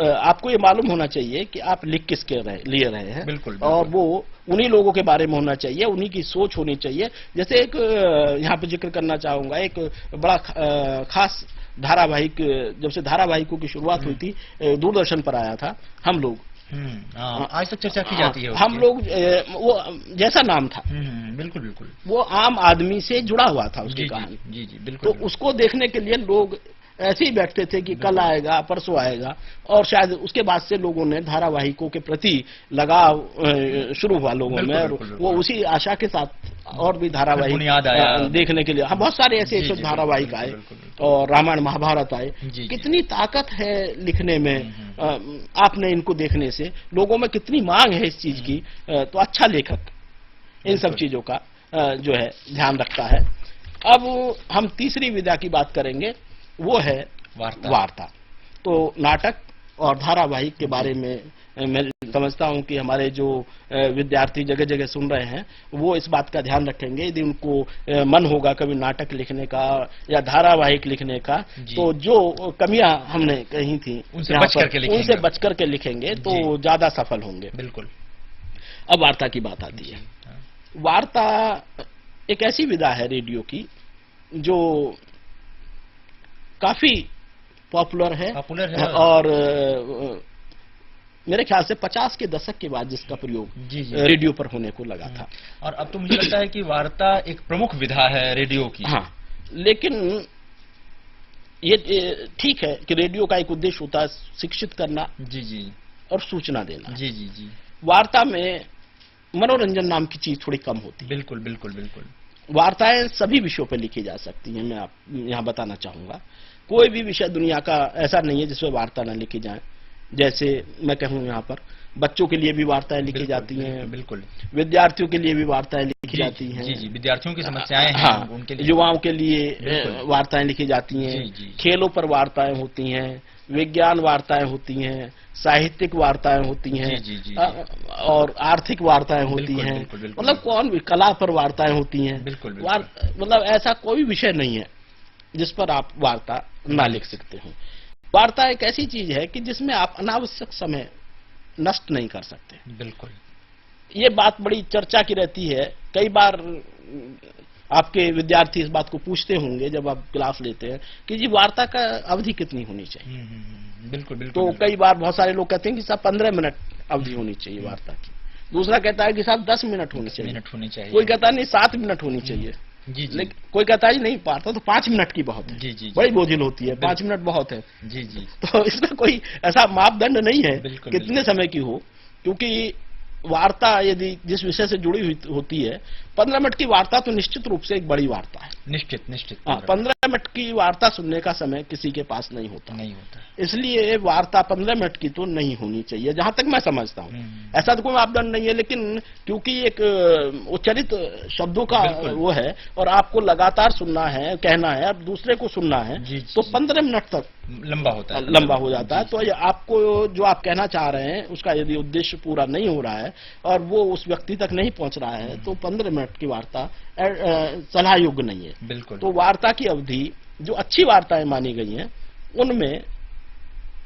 आपको ये मालूम होना चाहिए कि आप लिख किसके लिए रहे हैं। बिल्कुल। और वो उन्हीं लोगों के बारे में होना चाहिए, उन्हीं की सोच होनी चाहिए। जैसे एक यहाँ पे जिक्र करना चाहूंगा, एक बड़ा खास धारावाहिक, जब से धारावाहिकों की शुरुआत हुई थी, दूरदर्शन पर आया था हम लोग। आज तक चर्चा की जाती है। हम लोग, वो जैसा नाम था, बिल्कुल बिल्कुल, वो आम आदमी से जुड़ा हुआ था उसकी कहानी। जी बिल्कुल। तो उसको देखने के लिए लोग ऐसे ही बैठते थे कि कल आएगा, परसों आएगा, और शायद उसके बाद से लोगों ने धारावाहिकों के प्रति लगाव शुरू हुआ लोगों में। वो उसी आशा के साथ और भी धारावाहिक देखने के लिए, हम बहुत सारे ऐसे ऐसे धारावाहिक आए और रामायण महाभारत आए। कितनी ताकत है लिखने में, आपने इनको देखने से लोगों में कितनी मांग है इस चीज की। तो अच्छा लेखक इन सब चीजों का जो है ध्यान रखता है। अब हम तीसरी विधा की बात करेंगे, वो है वार्ता। तो नाटक और धारावाहिक के बारे में मैं समझता हूं कि हमारे जो विद्यार्थी जगह जगह सुन रहे हैं, वो इस बात का ध्यान रखेंगे। यदि उनको मन होगा कभी नाटक लिखने का या धारावाहिक लिखने का, तो जो कमियां हमने कही थी उनसे बच करके लिखेंगे तो ज्यादा सफल होंगे। बिल्कुल। अब वार्ता की बात आती है। वार्ता एक ऐसी विधा है रेडियो की जो काफी पॉपुलर है और मेरे ख्याल से 50 के दशक के बाद जिसका प्रयोग रेडियो पर होने को लगा था। और अब तो मुझे लगता है कि वार्ता एक प्रमुख विधा है रेडियो की। हाँ, लेकिन ये ठीक है कि रेडियो का एक उद्देश्य होता है शिक्षित करना और सूचना देना। वार्ता में मनोरंजन नाम की चीज थोड़ी कम होती है। बिल्कुल बिल्कुल बिल्कुल। वार्ताएं सभी विषयों पर लिखी जा सकती हैं। मैं आप यहाँ बताना चाहूंगा, कोई भी विषय दुनिया का ऐसा नहीं है जिसमें वार्ता न लिखी जाए। जैसे मैं कहूँ यहाँ पर बच्चों के लिए भी वार्ताएं लिखी जाती हैं। बिल्कुल। विद्यार्थियों के लिए भी वार्ताएं लिखी जाती हैं। विद्यार्थियों की समस्याएं हैं। हाँ, उनके लिए, युवाओं के लिए वार्ताएं लिखी जाती हैं। खेलों पर वार्ताएं होती हैं, विज्ञान वार्ताएं होती हैं, साहित्यिक वार्ताएं होती हैं, और आर्थिक वार्ताएं होती हैं। मतलब कौन भी कला पर वार्ताएं होती हैं। मतलब ऐसा कोई विषय नहीं है जिस पर आप वार्ता ना लिख सकते हो। वार्ता एक ऐसी चीज है कि जिसमें आप अनावश्यक समय नष्ट नहीं कर सकते। बिल्कुल। ये बात बड़ी चर्चा की रहती है। कई बार आपके विद्यार्थी इस बात को पूछते होंगे जब आप क्लास लेते हैं कि जी वार्ता का अवधि कितनी होनी चाहिए। बिल्कुल बिल्कुल। तो कई बार बहुत सारे लोग कहते हैं कि साहब 15 मिनट अवधि होनी चाहिए वार्ता की। दूसरा कहता है कि साहब 10 मिनट होनी चाहिए। कोई कहता है नहीं 7 मिनट होनी चाहिए। लेकिन कोई कहता है नहीं वार्ता तो 5 मिनट की बहुत है। बड़ी बोझिल होती है, 5 मिनट बहुत है। तो इसमें कोई ऐसा मापदंड नहीं है कितने समय की हो, क्योंकि वार्ता यदि जिस विषय से जुड़ी हुई होती है, 15 मिनट की वार्ता तो निश्चित रूप से एक बड़ी वार्ता है। निश्चित निश्चित। 15 मिनट की वार्ता सुनने का समय किसी के पास नहीं होता, नहीं होता। इसलिए वार्ता 15 मिनट की तो नहीं होनी चाहिए, जहां तक मैं समझता हूं। ऐसा तो कोई मापदंड नहीं है, लेकिन क्योंकि एक उच्चारित शब्दों का वो है और आपको लगातार सुनना है, कहना है, अब दूसरे को सुनना है, तो 15 मिनट तक लंबा होता है, लंबा हो जाता है। तो ये आपको जो आप कहना चाह रहे हैं उसका यदि उद्देश्य पूरा नहीं हो रहा है और वो उस व्यक्ति तक नहीं पहुंच रहा है, तो 15 मिनट की वार्ता सलाह योग्य नहीं है। बिल्कुल। तो वार्ता की अवधि जो अच्छी वार्ताएं मानी गई हैं उनमें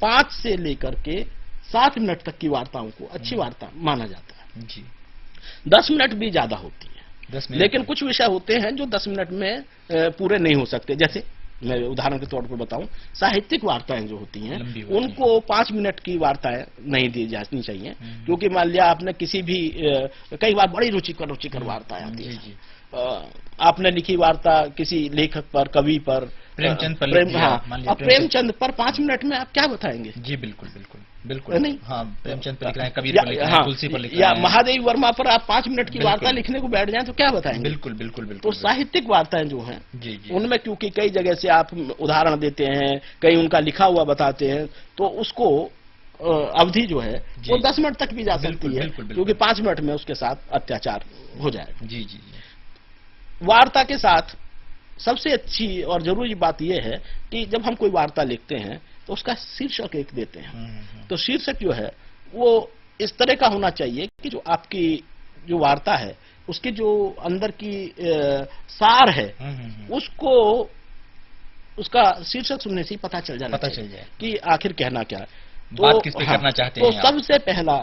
5 से लेकर के 7 मिनट तक की वार्ताओं को अच्छी वार्ता माना जाता है जी। 10 मिनट भी ज्यादा होती है, 10 मिनट। लेकिन कुछ विषय होते हैं जो 10 मिनट में पूरे नहीं हो सकते। जैसे मैं उदाहरण के तौर पर बताऊं, साहित्यिक वार्ताएं जो होती हैं उनको 5 मिनट की वार्ताएं नहीं दी जानी चाहिए, क्योंकि मान लिया आपने किसी भी कई बार बड़ी रुचिकर वार्ताएं आती है, आपने लिखी वार्ता किसी लेखक पर, कवि पर, प्रेमचंद पर, हाँ, अब प्रेमचंद पर 5 मिनट में आप क्या बताएंगे? जी बिल्कुल बिल्कुल बिल्कुल नहीं। हाँ, प्रेमचंद पर लिख रहे हैं, कबीर पर लिख रहे हैं, हाँ, तुलसी पर लिख रहे हैं, या महादेव वर्मा पर आप 5 मिनट की वार्ता लिखने को बैठ जाएं तो क्या बताएंगे? बिल्कुल बिल्कुल बिल्कुल। तो साहित्यिक वार्ताएं जो हैं जी जी, उनमें क्योंकि कई जगह से आप उदाहरण देते हैं, कई उनका लिखा हुआ बताते हैं, तो उसको अवधि जो है वो 10 मिनट तक भी जा सकती है, क्योंकि 5 मिनट में उसके साथ अत्याचार हो जाएगा। जी जी। वार्ता के साथ सबसे अच्छी और जरूरी बात यह है कि जब हम कोई वार्ता लिखते हैं तो उसका शीर्षक एक देते हैं। तो शीर्षक जो है वो इस तरह का होना चाहिए कि जो आपकी जो वार्ता है उसकी जो अंदर की सार है उसको उसका शीर्षक सुनने से ही पता चल जाए कि आखिर कहना क्या है, बात किस पे करना चाहते हैं। तो सबसे पहला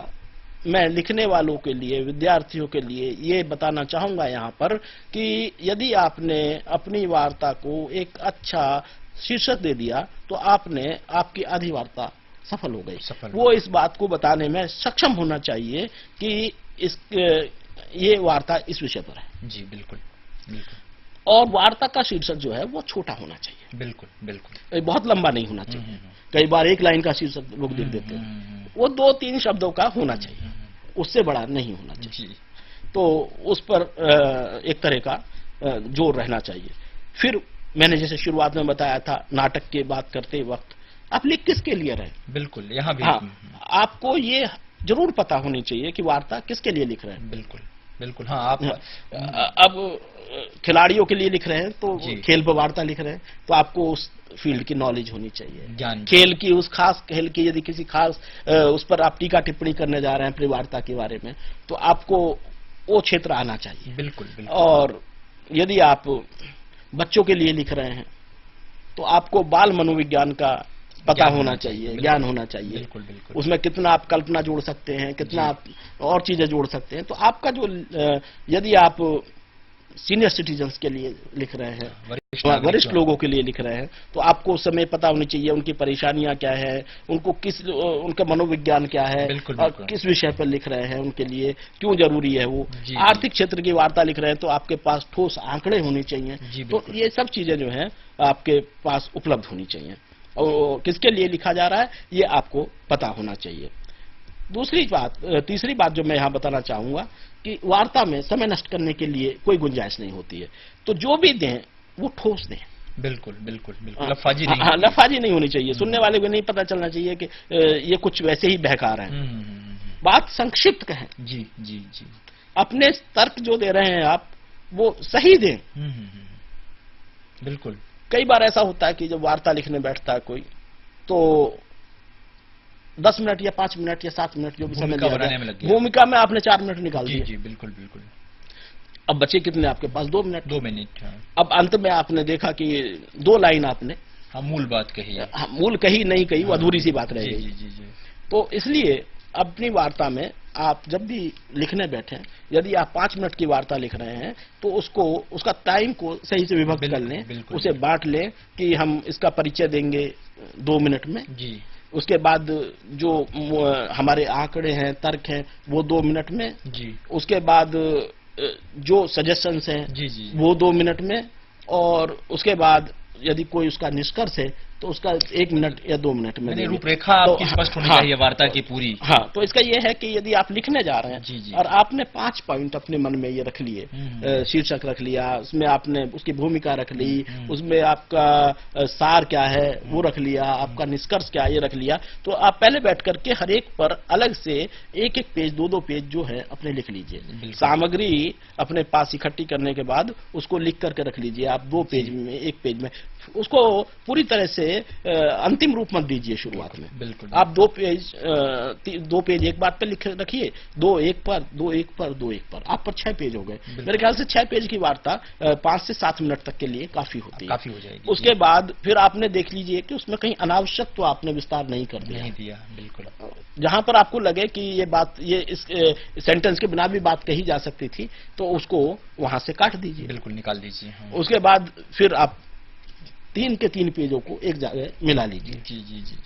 मैं लिखने वालों के लिए, विद्यार्थियों के लिए ये बताना चाहूंगा यहाँ पर कि यदि आपने अपनी वार्ता को एक अच्छा शीर्षक दे दिया तो आपकी आधी वार्ता सफल हो गई। वो इस बात को बताने में सक्षम होना चाहिए कि ये वार्ता इस विषय पर है। जी बिल्कुल बिल्कुल। और वार्ता का शीर्षक जो है वो छोटा होना चाहिए। बिल्कुल बिल्कुल, बहुत लंबा नहीं होना चाहिए। कई बार एक लाइन का शीर्षक लोग लिख देते हैं, वो 2-3 शब्दों का होना चाहिए, उससे बड़ा नहीं होना चाहिए। तो उस पर एक तरह का जोर रहना चाहिए। फिर मैंने जैसे शुरुआत में बताया था, नाटक की बात करते वक्त आप लिख किसके लिए रहे? बिल्कुल, यहाँ भी आपको ये जरूर पता होनी चाहिए कि वार्ता किसके लिए लिख रहे हैं। बिल्कुल बिल्कुल। हाँ, आप अब खिलाड़ियों के लिए लिख रहे हैं तो खेल पर वार्ता लिख रहे हैं तो आपको उस फील्ड की नॉलेज होनी चाहिए, खेल की, उस खास खेल की, यदि किसी खास उस पर आप टीका टिप्पणी करने जा रहे हैं अपनी वार्ता के बारे में, तो आपको वो क्षेत्र आना चाहिए। बिल्कुल बिल्कुल। और यदि आप बच्चों के लिए लिख रहे हैं तो आपको बाल मनोविज्ञान का पता होना चाहिए, ज्ञान होना चाहिए। बिल्कुल बिल्कुल। उसमें कितना आप कल्पना जोड़ सकते हैं, कितना आप और चीजें जोड़ सकते हैं। तो आपका जो यदि आप सीनियर सिटीजन्स के लिए लिख रहे हैं, वरिष्ठ लोगों के लिए लिख रहे हैं, तो आपको उस समय पता होनी चाहिए उनकी परेशानियां क्या है, उनका मनोविज्ञान क्या है, और किस विषय पर लिख रहे हैं, उनके लिए क्यों जरूरी है वो। आर्थिक क्षेत्र की वार्ता लिख रहे हैं तो आपके पास ठोस आंकड़े होने चाहिए। तो ये सब चीजें जो है आपके पास उपलब्ध होनी चाहिए और किसके लिए लिखा जा रहा है ये आपको पता होना चाहिए। तीसरी बात जो मैं यहाँ बताना चाहूंगा कि वार्ता में समय नष्ट करने के लिए कोई गुंजाइश नहीं होती है, तो जो भी दें वो ठोस दें। बिल्कुल बिल्कुल बिल्कुल। लफाजी नहीं होनी चाहिए। सुनने वाले को नहीं पता चलना चाहिए कि ये कुछ वैसे ही बहका रहे हैं। बात संक्षिप्त कहें। जी जी जी। अपने तर्क जो दे रहे हैं आप वो सही दें। बिल्कुल। कई बार ऐसा होता है कि जब वार्ता लिखने बैठता है कोई तो 10 मिनट या 5 मिनट या 7 मिनट जो भी समय दिया गया, भूमिका में आपने 4 मिनट निकाल दिए। जी बिल्कुल बिल्कुल। अब बचे कितने आपके पास? 2 मिनट। 2 मिनट। अब अंत में आपने देखा कि 2 लाइन आपने मूल बात कही, मूल कही नहीं कही, वो अधूरी सी बात रह गई। तो इसलिए अपनी वार्ता में आप जब भी लिखने बैठे, यदि आप 5 मिनट की वार्ता लिख रहे हैं तो उसका टाइम को सही से विभक्त कर लें, उसे बांट लें कि हम इसका परिचय देंगे 2 मिनट में जी, उसके बाद जो हमारे आंकड़े हैं, तर्क हैं, वो 2 मिनट में जी, उसके बाद जो सजेशंस हैं जी जी वो 2 मिनट में, और उसके बाद यदि कोई उसका निष्कर्ष है तो उसका 1 मिनट या 2 मिनट में यानी देंगे। रूपरेखा तो आपकी स्पष्ट होनी हाँ, चाहिए वार्ता की पूरी। हाँ, तो इसका ये है कि यदि आप लिखने जा रहे हैं जी, जी। और आपने 5 पॉइंट अपने मन में ये रख लिए, शीर्षक रख लिया, उसमें आपने उसकी भूमिका रख ली, उसमें आपका सार क्या है वो रख लिया, आपका निष्कर्ष क्या है ये रख लिया, तो आप पहले बैठ करके हर एक पर अलग से एक एक पेज, 2-2 पेज जो है अपने लिख लीजिए। सामग्री अपने पास इकट्ठी करने के बाद उसको लिख करके रख लीजिए आप 2 पेज में, 1 पेज में। उसको पूरी तरह से अंतिम रूप मत दीजिए शुरुआत में। बिल्कुल। आप 2 पेज एक बात पे लिख रखिए, 2 एक पर, 2 एक पर, 2 एक पर, आप पर 6 पेज हो गए। मेरे ख्याल से 6 पेज की वार्ता 5 से 7 मिनट तक के लिए काफी होती है। काफी हो जाएगी। उसके बाद फिर आपने देख लीजिए कि उसमें कहीं अनावश्यक तो आपने विस्तार नहीं कर दिया। नहीं दिया, बिल्कुल। जहां पर आपको लगे कि ये बात, ये इस सेंटेंस के बिना भी बात कही जा सकती थी, तो उसको वहां से काट दीजिए, बिल्कुल निकाल दीजिए। हाँ। उसके बाद फिर आप 3 के 3 पेजों को एक जगह मिला लीजिए। जी जी जी।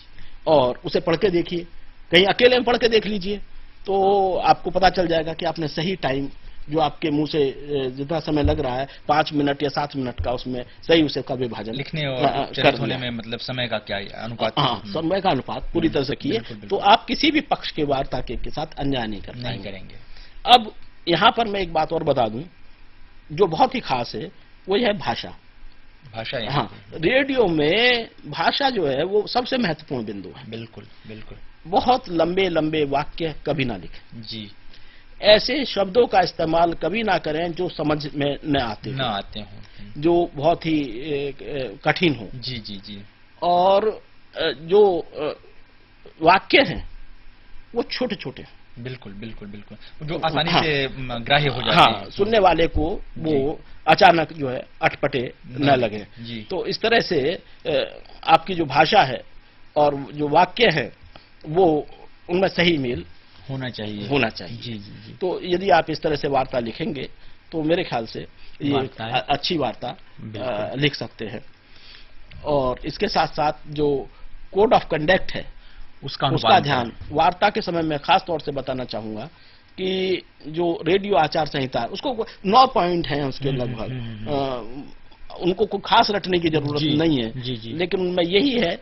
और उसे पढ़ के देखिए, कहीं अकेले में पढ़ के देख लीजिए, तो आपको पता चल जाएगा कि आपने सही टाइम, जो आपके मुंह से जितना समय लग रहा है 5 मिनट या 7 मिनट का, उसमें सही उसे का विभाजन लिखने और चरित होने में मतलब समय का क्या अनुपात? हाँ, समय का अनुपात पूरी तरह से किए, तो आप किसी भी पक्ष के वार्ता के साथ अन्याय नहीं करेंगे। अब यहाँ पर मैं एक बात और बता दूं जो बहुत ही खास है, वो है भाषा। भाषा, हाँ, रेडियो में भाषा जो है वो सबसे महत्वपूर्ण बिंदु है। बिल्कुल बिल्कुल। बहुत लंबे लंबे वाक्य कभी ना लिखें जी। ऐसे शब्दों का इस्तेमाल कभी ना करें जो समझ में न आते हों, जो बहुत ही कठिन हो। जी जी जी। और जो वाक्य हैं वो छोटे छोटे, बिल्कुल बिल्कुल बिल्कुल, जो आसानी से ग्राह्य हो जाते हैं। सुनने वाले को वो अचानक जो है अटपटे न लगे। तो इस तरह से आपकी जो भाषा है और जो वाक्य है वो उनमें सही मेल होना चाहिए। जी जी जी। तो यदि आप इस तरह से वार्ता लिखेंगे तो मेरे ख्याल से ये अच्छी वार्ता लिख सकते हैं। और इसके साथ साथ जो कोड ऑफ कंडक्ट है उसका ध्यान वार्ता के समय में खास तौर से बताना चाहूंगा कि जो रेडियो आचार संहिता है उसको 9 पॉइंट हैं उसके लगभग, उनको कोई खास रटने की जरूरत नहीं है। लेकिन उनमें यही है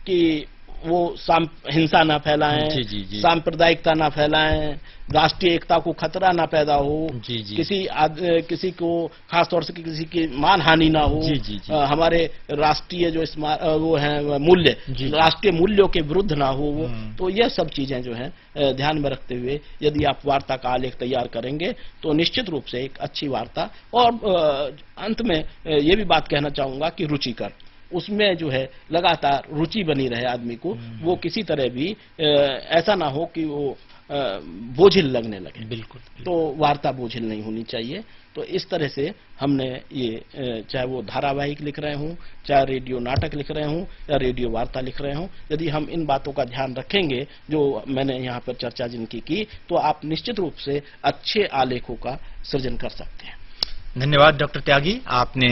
कि वो हिंसा ना फैलाएं, सांप्रदायिकता ना फैलाएं, राष्ट्रीय एकता को खतरा ना पैदा हो, किसी को खास तौर से किसी की मानहानि ना हो, हमारे राष्ट्रीय जो वो है मूल्य, राष्ट्रीय मूल्यों के विरुद्ध ना हो वो। तो यह सब चीजें जो है ध्यान में रखते हुए यदि आप वार्ता का आलेख तैयार करेंगे तो निश्चित रूप से एक अच्छी वार्ता। और अंत में ये भी बात कहना चाहूंगा कि रुचिकर, उसमें जो है लगातार रुचि बनी रहे आदमी को, वो किसी तरह भी ऐसा ना हो कि वो बोझिल लगने लगे। बिल्कुल। तो वार्ता बोझिल नहीं होनी चाहिए। तो इस तरह से हमने ये चाहे वो धारावाहिक लिख रहे हों, चाहे रेडियो नाटक लिख रहे हों या रेडियो वार्ता लिख रहे हों, यदि हम इन बातों का ध्यान रखेंगे जो मैंने यहाँ पर चर्चा जिनकी की, तो आप निश्चित रूप से अच्छे आलेखों का सृजन कर सकते हैं। धन्यवाद डॉक्टर त्यागी, आपने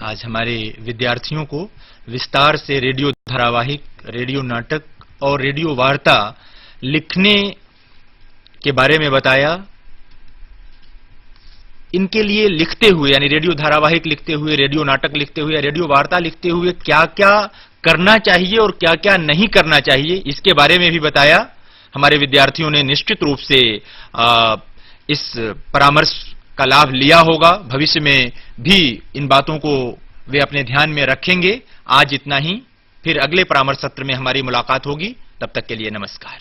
आज हमारे विद्यार्थियों को विस्तार से रेडियो धारावाहिक, रेडियो नाटक और रेडियो वार्ता लिखने के बारे में बताया। इनके लिए लिखते हुए, यानी रेडियो धारावाहिक लिखते हुए, रेडियो नाटक लिखते हुए, रेडियो वार्ता लिखते हुए क्या क्या करना चाहिए और क्या क्या नहीं करना चाहिए, इसके बारे में भी बताया। हमारे विद्यार्थियों ने निश्चित रूप से इस परामर्श का लाभ लिया होगा। भविष्य में भी इन बातों को वे अपने ध्यान में रखेंगे। आज इतना ही, फिर अगले परामर्श सत्र में हमारी मुलाकात होगी। तब तक के लिए नमस्कार।